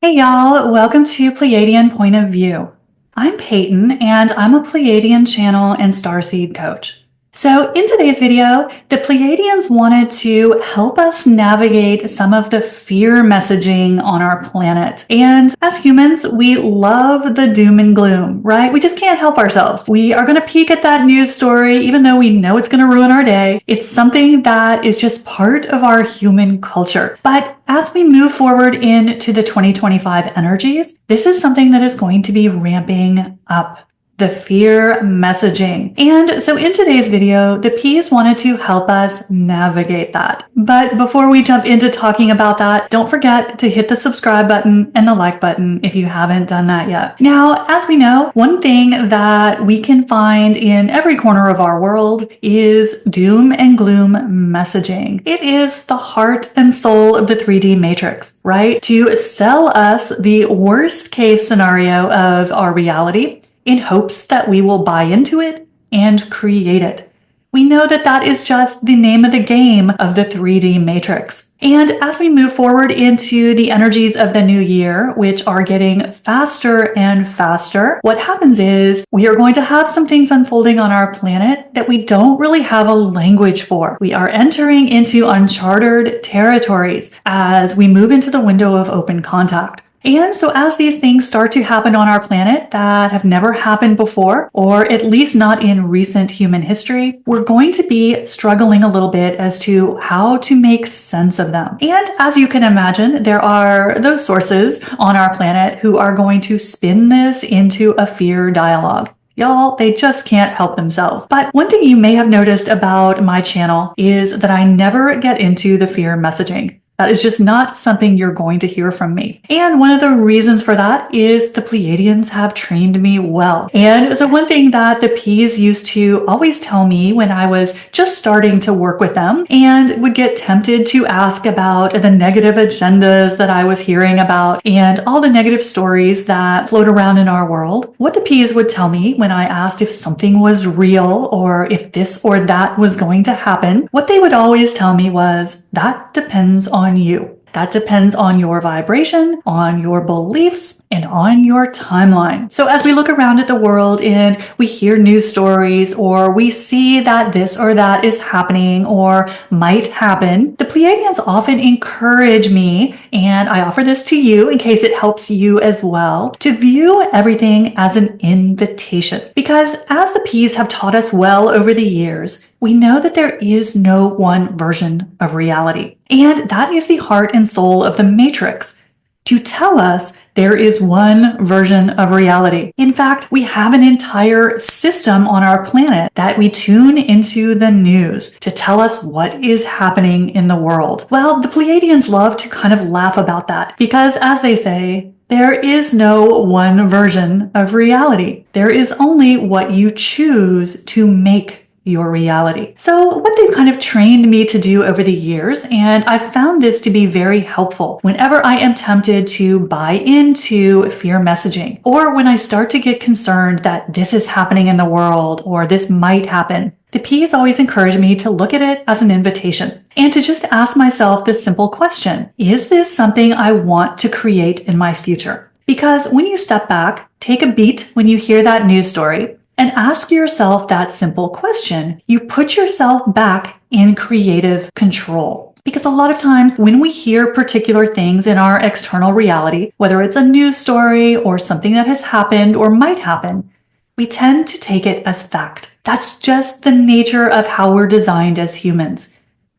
Hey y'all, welcome to Pleiadian Point of View. I'm Peyton and I'm a Pleiadian channel and starseed coach. So in today's video, the Pleiadians wanted to help us navigate some of the fear messaging on our planet. And as humans, we love the doom and gloom, right? We just can't help ourselves. We are going to peek at that news story, even though we know it's going to ruin our day. It's something that is just part of our human culture. But as we move forward into the 2025 energies, this is something that is going to be ramping up. The fear messaging. And so in today's video, the P's wanted to help us navigate that. But before we jump into talking about that, don't forget to hit the subscribe button and the like button if you haven't done that yet. Now, as we know, one thing that we can find in every corner of our world is doom and gloom messaging. It is the heart and soul of the 3D matrix, right? To sell us the worst case scenario of our reality in hopes that we will buy into it and create it. We know that that is just the name of the game of the 3D matrix. And as we move forward into the energies of the new year, which are getting faster and faster, what happens is we are going to have some things unfolding on our planet that we don't really have a language for. We are entering into uncharted territories as we move into the window of open contact. And so as these things start to happen on our planet that have never happened before, or at least not in recent human history, we're going to be struggling a little bit as to how to make sense of them. And as you can imagine, there are those sources on our planet who are going to spin this into a fear dialogue. Y'all, they just can't help themselves. But one thing you may have noticed about my channel is that I never get into the fear messaging. That is just not something you're going to hear from me. And one of the reasons for that is the Pleiadians have trained me well. And so one thing that the P's used to always tell me when I was just starting to work with them and would get tempted to ask about the negative agendas that I was hearing about and all the negative stories that float around in our world, what the P's would tell me when I asked if something was real or if this or that was going to happen, what they would always tell me was, that depends on you. That depends on your vibration, on your beliefs, and on your timeline. So as we look around at the world and we hear news stories or we see that this or that is happening or might happen, the Pleiadians often encourage me, and I offer this to you in case it helps you as well, to view everything as an invitation. Because as the P's have taught us well over the years, we know that there is no one version of reality. And that is the heart and soul of the matrix, to tell us there is one version of reality. In fact, we have an entire system on our planet that we tune into the news to tell us what is happening in the world. Well, the Pleiadians love to kind of laugh about that because, as they say, there is no one version of reality. There is only what you choose to make your reality. So what they've kind of trained me to do over the years, and I've found this to be very helpful whenever I am tempted to buy into fear messaging, or when I start to get concerned that this is happening in the world or this might happen. The P's always encourage me to look at it as an invitation and to just ask myself this simple question: is this something I want to create in my future? Because when you step back, take a beat when you hear that news story, and ask yourself that simple question, you put yourself back in creative control. Because a lot of times when we hear particular things in our external reality, whether it's a news story or something that has happened or might happen, we tend to take it as fact. That's just the nature of how we're designed as humans.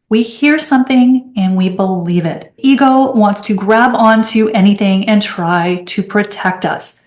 We hear something and we believe it. Ego wants to grab onto anything and try to protect us.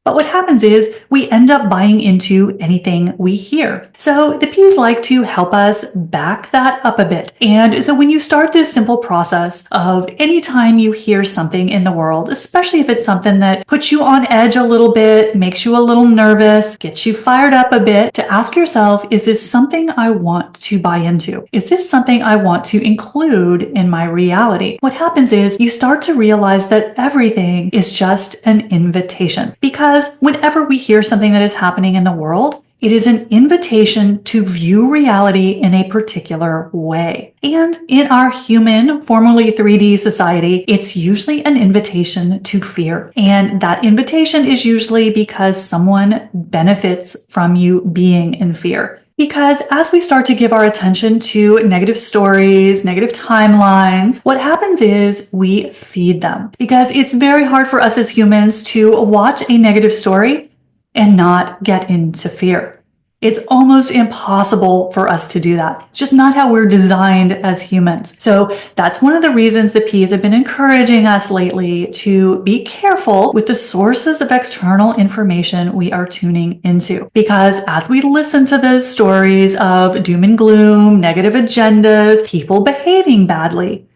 But what happens is we end up buying into anything we hear. So the P's like to help us back that up a bit. And so when you start this simple process of anytime you hear something in the world, especially if it's something that puts you on edge a little bit, makes you a little nervous, gets you fired up a bit, to ask yourself, is this something I want to buy into? Is this something I want to include in my reality? What happens is you start to realize that everything is just an invitation. Because whenever we hear something that is happening in the world, It is an invitation to view reality in a particular way. And in our human, formerly 3D society, it's usually an invitation to fear. And that invitation is usually because someone benefits from you being in fear. Because as we start to give our attention to negative stories, negative timelines, what happens is we feed them. Because it's very hard for us as humans to watch a negative story and not get into fear. It's almost impossible for us to do that. It's just not how we're designed as humans. So that's one of the reasons the P's have been encouraging us lately to be careful with the sources of external information we are tuning into. Because as we listen to those stories of doom and gloom, negative agendas, people behaving badly,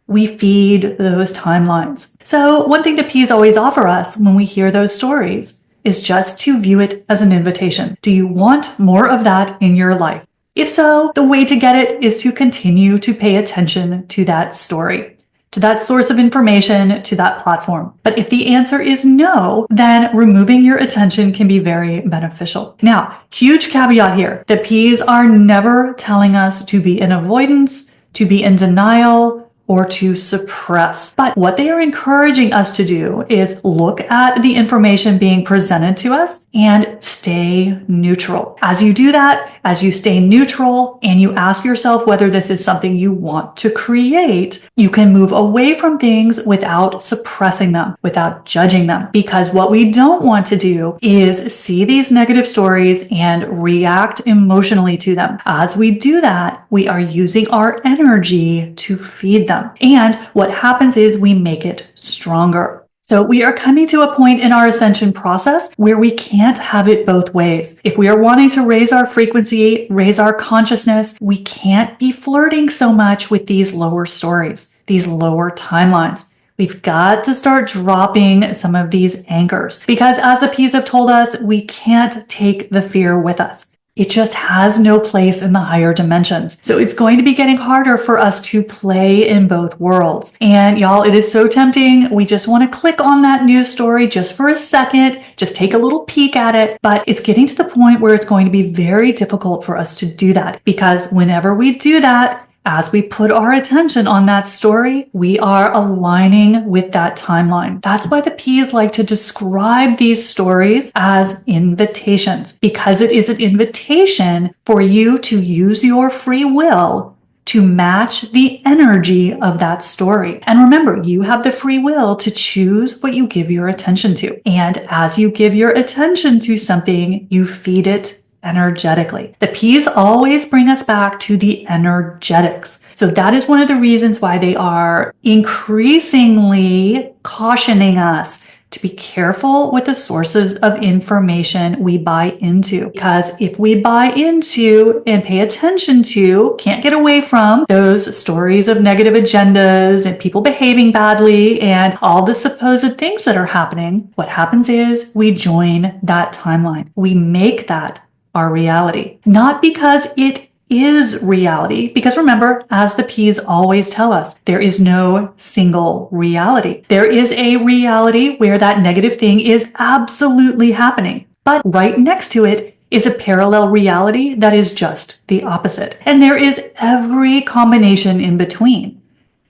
we feed those timelines. So one thing the P's always offer us when we hear those stories is just to view it as an invitation. Do you want more of that in your life? If so, the way to get it is to continue to pay attention to that story, to that source of information, to that platform. But if the answer is no, then removing your attention can be very beneficial. Now, huge caveat here. The P's are never telling us to be in avoidance, to be in denial, or to suppress. But what they are encouraging us to do is look at the information being presented to us and stay neutral. As you do that, as you stay neutral and you ask yourself whether this is something you want to create, you can move away from things without suppressing them, without judging them. Because what we don't want to do is see these negative stories and react emotionally to them. As we do that, we are using our energy to feed them. And what happens is we make it stronger. So we are coming to a point in our ascension process where we can't have it both ways. If we are wanting to raise our frequency, raise our consciousness, we can't be flirting so much with these lower stories, these lower timelines. We've got to start dropping some of these anchors because as the P's have told us, we can't take the fear with us. It just has no place in the higher dimensions. So it's going to be getting harder for us to play in both worlds. And y'all, it is so tempting. We just want to click on that news story just for a second, just take a little peek at it. But it's getting to the point where it's going to be very difficult for us to do that because whenever we do that, as we put our attention on that story, we are aligning with that timeline. That's why the P's like to describe these stories as invitations, because it is an invitation for you to use your free will to match the energy of that story. And remember, you have the free will to choose what you give your attention to. And as you give your attention to something, you feed it energetically. The P's always bring us back to the energetics. So that is one of the reasons why they are increasingly cautioning us to be careful with the sources of information we buy into. Because if we buy into and pay attention to, can't get away from those stories of negative agendas and people behaving badly and all the supposed things that are happening, what happens is we join that timeline. We make that our reality. Not because it is reality, because remember, as the P's always tell us, there is no single reality. There is a reality where that negative thing is absolutely happening. But right next to it is a parallel reality that is just the opposite. And there is every combination in between.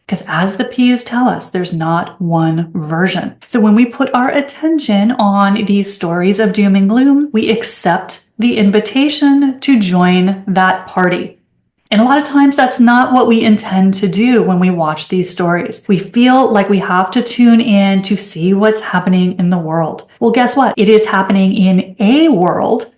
Because as the P's tell us, there's not one version. So when we put our attention on these stories of doom and gloom, we accept the invitation to join that party. And a lot of times that's not what we intend to do when we watch these stories. We feel like we have to tune in to see what's happening in the world. Well, guess what? It is happening in a world,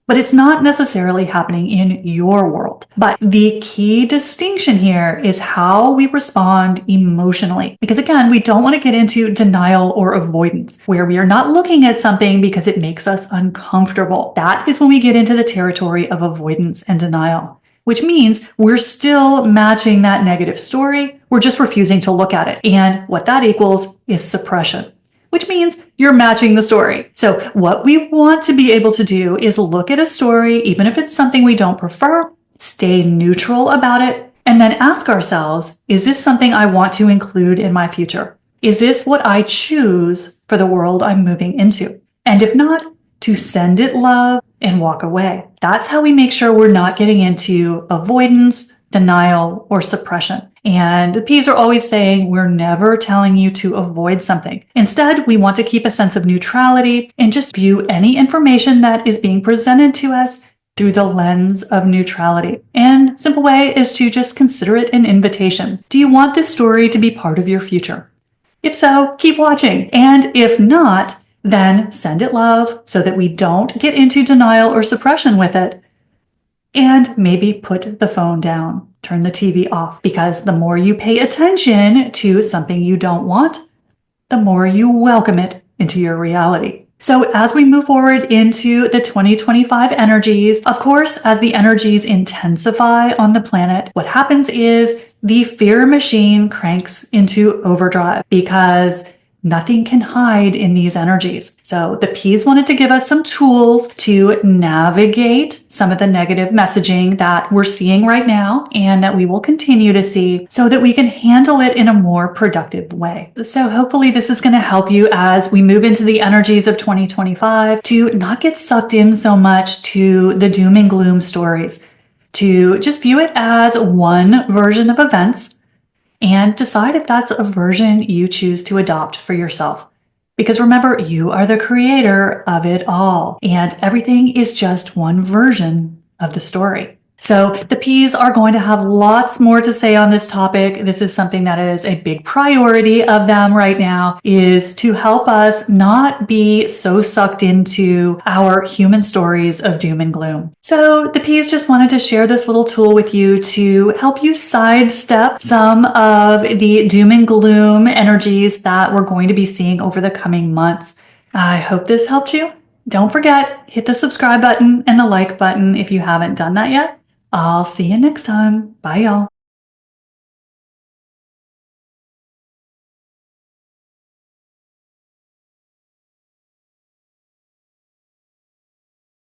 but it's not necessarily happening in your world. But the key distinction here is how we respond emotionally. Because again, we don't want to get into denial or avoidance, where we are not looking at something because it makes us uncomfortable. That is when we get into the territory of avoidance and denial, which means we're still matching that negative story. We're just refusing to look at it. And what that equals is suppression, which means you're matching the story. So what we want to be able to do is look at a story, even if it's something we don't prefer, stay neutral about it, and then ask ourselves, is this something I want to include in my future? Is this what I choose for the world I'm moving into? And if not, to send it love and walk away. That's how we make sure we're not getting into avoidance, denial, or suppression. And the P's are always saying we're never telling you to avoid something. Instead, we want to keep a sense of neutrality and just view any information that is being presented to us through the lens of neutrality. And simple way is to just consider it an invitation. Do you want this story to be part of your future? If so, keep watching. And if not, then send it love so that we don't get into denial or suppression with it. And maybe put the phone down, turn the TV off, because the more you pay attention to something you don't want, the more you welcome it into your reality. So as we move forward into the 2025 energies, of course, as the energies intensify on the planet, what happens is the fear machine cranks into overdrive because nothing can hide in these energies. So the P's wanted to give us some tools to navigate some of the negative messaging that we're seeing right now and that we will continue to see so that we can handle it in a more productive way. So hopefully this is going to help you as we move into the energies of 2025 to not get sucked in so much to the doom and gloom stories, to just view it as one version of events and decide if that's a version you choose to adopt for yourself. Because remember, you are the creator of it all, and everything is just one version of the story. So the P's are going to have lots more to say on this topic. This is something that is a big priority of them right now, is to help us not be so sucked into our human stories of doom and gloom. So the P's just wanted to share this little tool with you to help you sidestep some of the doom and gloom energies that we're going to be seeing over the coming months. I hope this helped you. Don't forget, hit the subscribe button and the like button if you haven't done that yet. I'll see you next time. Bye, y'all.